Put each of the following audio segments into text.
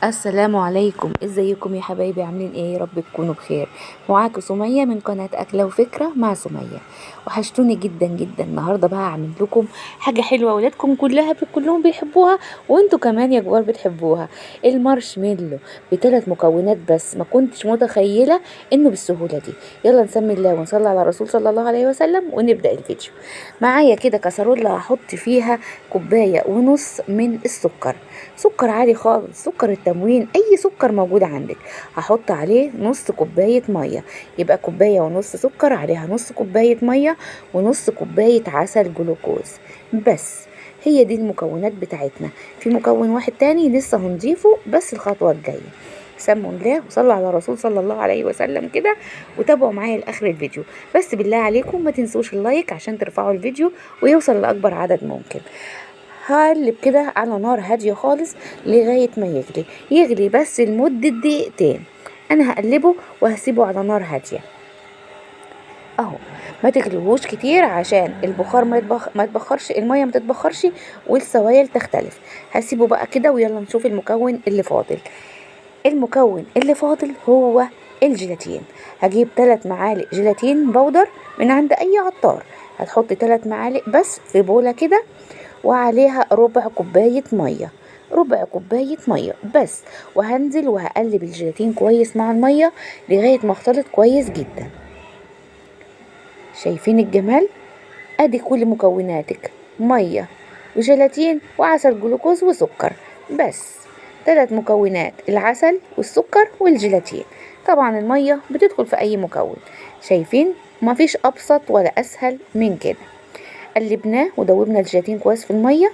السلام عليكم، ازيكم يا حبايبي؟ عاملين ايه؟ يا رب تكونوا بخير. معاكم سمية من قناة أكلة وفكرة مع سمية. وحشتوني جدا جدا. النهاردة بقى هعمل لكم حاجة حلوة ولادكم كلهم بيحبوها، وانتوا كمان يا كبار بتحبوها. المارشميلو بثلاث مكونات بس، ما كنتش متخيلة انه بالسهولة دي. يلا نسمي الله ونصلي على الرسول صلى الله عليه وسلم ونبدأ الفيديو. معايا كده كسرولة هحط فيها كوباية ونص من السكر، سكر عادي خالص، سكر التموين، اي سكر موجود عندك. هحط عليه نص كوباية مية، يبقى كوباية ونص سكر عليها نص كوباية مية ونص كوباية عسل جلوكوز بس. هي دي المكونات بتاعتنا. في مكون واحد تاني لسه هنضيفه بس الخطوة الجاية. سموا الله وصلوا على الرسول صلى الله عليه وسلم كده، وتابعوا معايا لاخر الفيديو. بس بالله عليكم ما تنسوش اللايك عشان ترفعوا الفيديو ويوصل لاكبر عدد ممكن. هقلب كده على نار هادية خالص لغاية ما يغلي بس لمدة دقيقتين. انا هقلبه وهسيبه على نار هادية اهو. ما تغلوهوش كتير عشان البخار ما يتبخرش، المية ما تتبخرش والسوائل تختلف. هسيبه بقى كده ويلا نشوف المكون اللي فاضل. المكون اللي فاضل هو الجيلاتين. هجيب 3 معالق جيلاتين بودر من عند اي عطار. هتحط 3 معالق بس في بولة كده، وعليها ربع كوباية مية، ربع كوباية مية بس. وهنزل وهقلب الجيلاتين كويس مع المية لغاية ما اختلط كويس جدا. شايفين الجمال؟ ادي كل مكوناتك: مية وجيلاتين وعسل جلوكوز وسكر بس. 3 مكونات: العسل والسكر والجيلاتين. طبعا المية بتدخل في اي مكون. شايفين؟ مفيش ابسط ولا اسهل من كده. قلبناه ودوبنا الجيلاتين كويس في المية.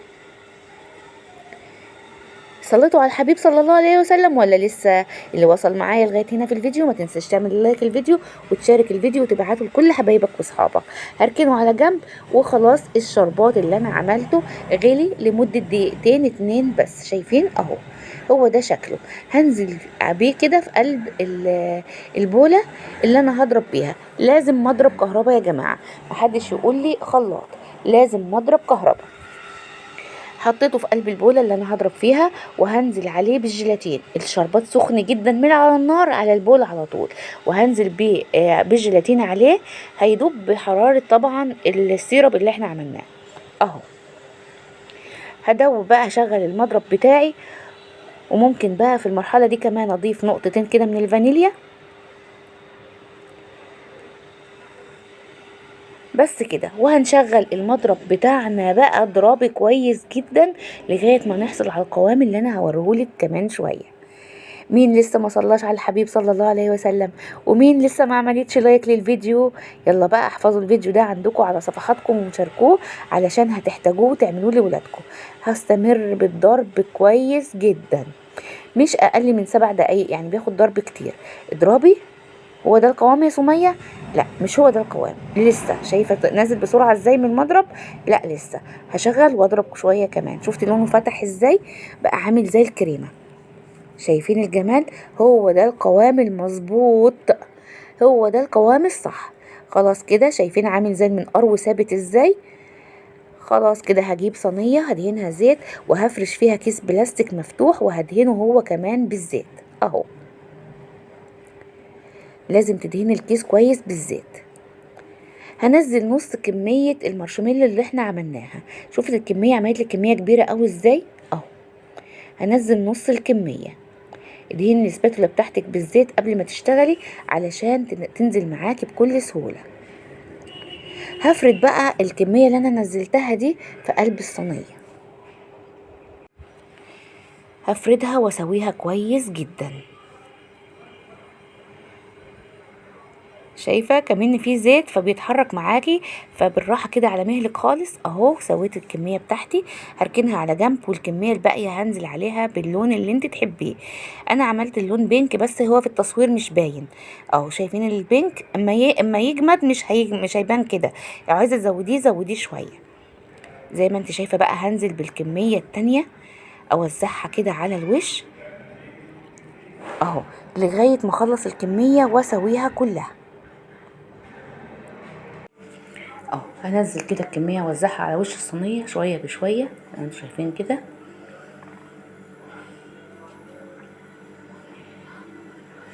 صليتوا على الحبيب صلى الله عليه وسلم ولا لسه؟ اللي وصل معايا لغايه هنا في الفيديو ما تنساش تعمل لايك الفيديو وتشارك الفيديو وتبعته لكل حبايبك واصحابك. هركنه على جنب وخلاص. الشربات اللي انا عملته غلي لمده دقيقتين 2 بس. شايفين اهو؟ هو ده شكله. هنزل بيه كده في قلب البوله اللي انا هضرب بيها. لازم مضرب كهرباء يا جماعه، محدش يقول لي خلاط، لازم مضرب كهرباء. حطيته في قلب البوله اللي انا هضرب فيها وهنزل عليه بالجيلاتين. الشربات سخن جدا من على النار على البوله على طول، وهنزل بيه بالجيلاتين عليه. هيدوب بحراره طبعا السيرب اللي احنا عملناه اهو. هدوب بقى، اشغل المضرب بتاعي. وممكن بقى في المرحله دي كمان اضيف نقطتين كده من الفانيليا بس كده. وهنشغل المضرب بتاعنا بقى اضربي كويس جدا لغايه ما نحصل على القوام اللي انا هوريهولك كمان شويه. مين لسه ما صلاش على الحبيب صلى الله عليه وسلم؟ ومين لسه ما عملتش لايك للفيديو؟ يلا بقى احفظوا الفيديو ده عندكم على صفحاتكم وشاركوه علشان هتحتاجوه تعملوه لولادكم. هستمر بالضرب كويس جدا، مش اقل من 7 دقايق، يعني بياخد ضرب كتير. اضربي. هو ده القوام يا سمية؟ لا مش هو ده القوام لسه. شايفة نازل بسرعة ازاي من المضرب؟ لا لسه. هشغل واضرب شوية كمان. شفتي لونه فتح ازاي؟ بقى عامل زي الكريمة. شايفين الجمال؟ هو ده القوام المظبوط، هو ده القوام الصح. خلاص كده. شايفين عامل زي المنقار وثابت ازاي؟ خلاص كده. هجيب صينية هدهنها زيت وهفرش فيها كيس بلاستيك مفتوح وهدهنه هو كمان بالزيت اهو. لازم تدهني الكيس كويس بالزيت. هنزل نص كمية المارشميلو اللي احنا عملناها. شوفت الكمية؟ عملت لي كمية كبيرة قوي ازاي اهو. هنزل نص الكمية. ادهني الاسباتولا بتاعتك بالزيت قبل ما تشتغلي علشان تنزل معاكي بكل سهولة. هفرد بقى الكمية اللي انا نزلتها دي في قلب الصينية. هفردها واسويها كويس جدا. شايفه كمان في زيت فبيتحرك معاكي، فبالراحه كده على مهلك خالص اهو. سويت الكميه بتاعتي، هركنها على جنب، والكميه الباقيه هنزل عليها باللون اللي انت تحبيه. انا عملت اللون بينك بس هو في التصوير مش باين اهو. شايفين البينك؟ اما يجمد مش هيبان كده. لو عايزه تزوديه زوديه شويه زي ما انت شايفه. بقى هنزل بالكميه التانيه اوزعها كده على الوش اهو لغايه ما اخلص الكميه واسويها كلها اهو. هنزل كده الكميه اوزعها على وش الصينيه شويه بشويه زي ما انتم شايفين كده.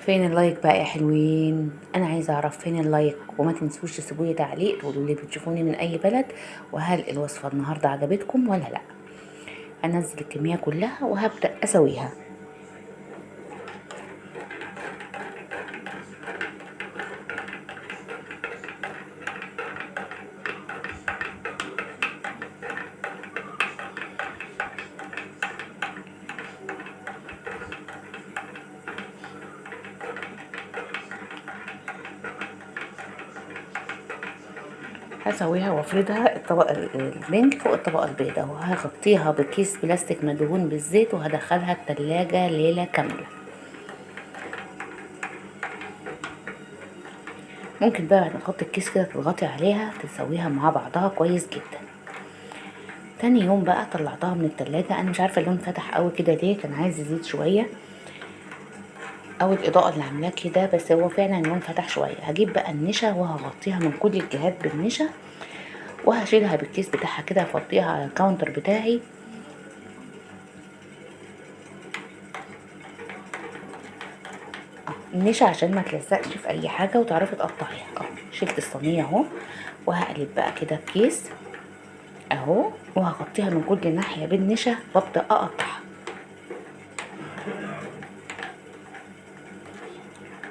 فين اللايك بقى يا حلوين؟ انا عايزه اعرف فين اللايك، وما تنسوش تسيبوا لي تعليق تقولوا لي بتشوفوني من اي بلد، وهل الوصفه النهارده عجبتكم ولا لا. انزل الكميه كلها وهبدا اسويها. هسويها وافردها الطبق البنك فوق الطبقه البيضاء، وهغطيها بكيس بلاستيك مدهون بالزيت وهدخلها التلاجة ليله كامله. ممكن بقى بعد ما تحط الكيس كده تضغطي عليها تسويها مع بعضها كويس جدا. تاني يوم بقى طلعتها من التلاجة، انا مش عارفه اللون فتح قوي كده ليه، كان عايز يزيد شويه او الاضاءه اللي عاملاه كده، بس هو فعلا اللون فتح شويه. هجيب بقى النشا وهغطيها من كل الجهات بالنشا، وهشيلها بالكيس بتاعها كده افضيها على الكاونتر بتاعي. النشا عشان ما تلزقش في اي حاجه وتعرفي تقطعيها. شلت الصينيه اهو، وهقلب بقى كده الكيس اهو، وهغطيها من كل ناحيه بالنشا وابدا اقطعها.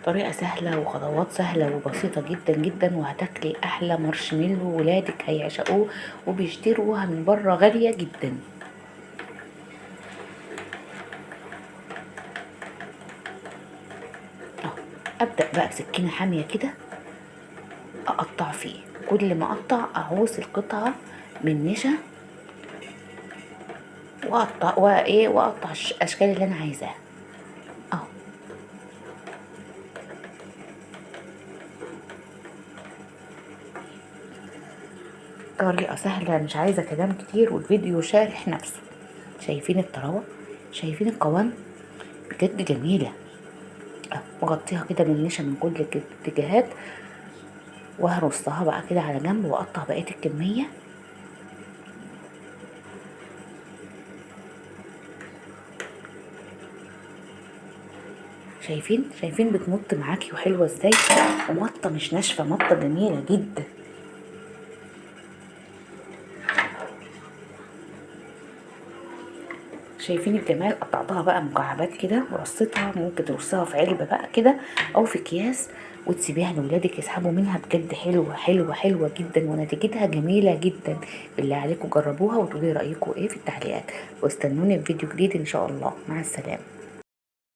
طريقه سهله وخطوات سهله وبسيطه جدا جدا، وهتاكلي احلى مارشميلو، ولادك هيعشقوه وبيشتروها من بره غاليه جدا. ابدا بقى بسكينه حاميه كده اقطع فيه، كل ما اقطع اعوز القطعه من نشا واقطع واقطع الاشكال اللي انا عايزاها اهو. طريقه سهله مش عايزه كلام كتير، والفيديو شارح نفسه. شايفين الطراوه؟ شايفين القوام؟ بجد جميله اهو. واغطيها كده بالنشا من كل الاتجاهات، وهرصها بقى كده على جنب واقطع بقيه الكميه. شايفين بتمط معاكي وحلوه ازاي، ومطه مش ناشفه، مطه جميله جدا. شايفين الجمال؟ قطعتها بقى مكعبات كده ورصيتها، ممكن ترصيها في علبه بقى كده او في اكياس وتسيبيها لاولادك يسحبوا منها. بجد حلوه حلوه حلوه جدا، ونتيجتها جميله جدا. بالله عليكم جربوها وتقولي رايكم ايه في التعليقات، واستنوني في فيديو جديد ان شاء الله. مع السلامه.